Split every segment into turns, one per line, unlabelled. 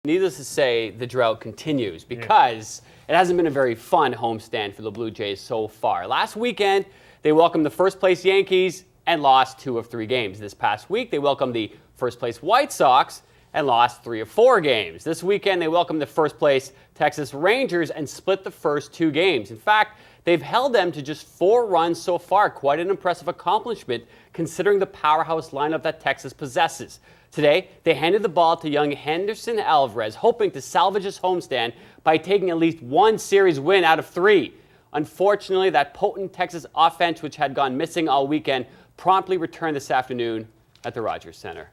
Needless to say, the drought continues because it hasn't been a very fun homestand for the Blue Jays so far. Last weekend, they welcomed the first-place Yankees and lost 2 of 3 games. This past week, they welcomed the first-place White Sox and lost 3 of 4 games. This weekend, they welcomed the first-place Texas Rangers and split the first 2 games. In fact, they've held them to just 4 runs so far. Quite an impressive accomplishment considering the powerhouse lineup that Texas possesses. Today, they handed the ball to young Henderson Alvarez, hoping to salvage his homestand by taking at least 1 series win out of 3. Unfortunately, that potent Texas offense, which had gone missing all weekend, promptly returned this afternoon at the Rogers Center.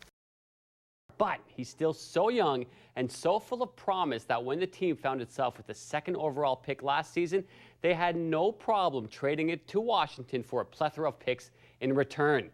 But he's still so young and so full of promise that when the team found itself with the 2nd overall pick last season, they had no problem trading it to Washington for a plethora of picks in return.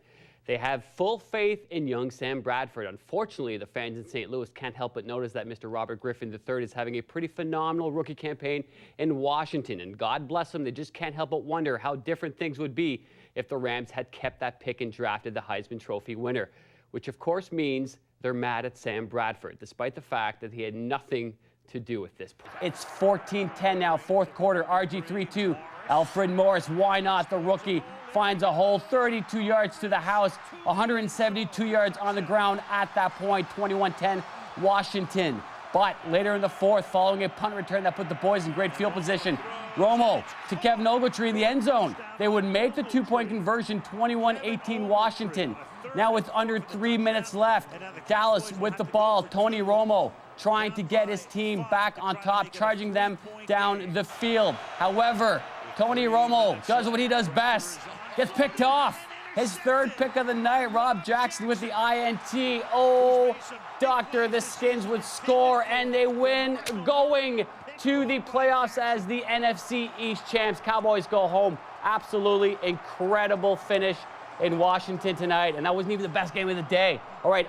They have full faith in young Sam Bradford. Unfortunately, the fans in St. Louis can't help but notice that Mr. Robert Griffin III is having a pretty phenomenal rookie campaign in Washington. And God bless them, they just can't help but wonder how different things would be if the Rams had kept that pick and drafted the Heisman Trophy winner, which of course means they're mad at Sam Bradford, despite the fact that he had nothing to do with this. It's 14-10 now, 4th quarter, RG3-2. Alfred Morris, why not? The rookie finds a hole 32 yards to the house, 172 yards on the ground at that point, 21-10 Washington. But later in the 4th, following a punt return that put the boys in great field position, Romo to Kevin Ogletree in the end zone. They would make the 2-point conversion, 21-18 Washington. Now with under 3 minutes left, Dallas with the ball, Tony Romo trying to get his team back on top, charging them down the field. However, Tony Romo does what he does best, gets picked off. His 3rd pick of the night, Rob Jackson with the INT. Oh, doctor, the Skins would score, and they win, going to the playoffs as the NFC East champs. Cowboys go home. Absolutely incredible finish in Washington tonight, and that wasn't even the best game of the day. All right,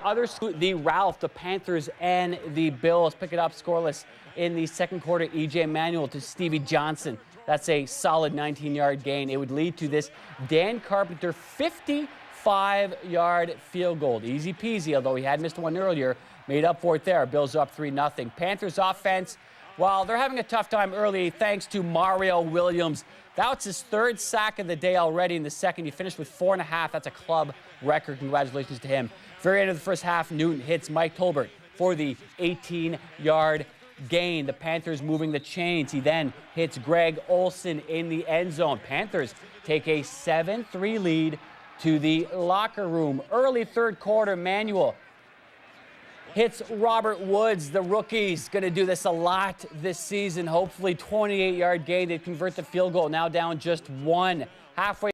the Ralph, the Panthers, and the Bills pick it up scoreless in the 2nd quarter. E.J. Manuel to Stevie Johnson. That's a solid 19-yard gain. It would lead to this Dan Carpenter 55-yard field goal. Easy peasy, although he had missed one earlier. Made up for it there. Bills up 3-0. Panthers offense, well, they're having a tough time early thanks to Mario Williams. That's his 3rd sack of the day already in the 2nd. He finished with 4.5. That's a club record. Congratulations to him. Very end of the first half, Newton hits Mike Tolbert for the 18-yard gain. The Panthers moving the chains. He then hits Greg Olsen in the end zone. Panthers take a 7-3 lead to the locker room. Early 3rd quarter, Manuel hits Robert Woods. The rookie's going to do this a lot this season. Hopefully 28-yard gain. They convert the field goal. Now down just 1. Halfway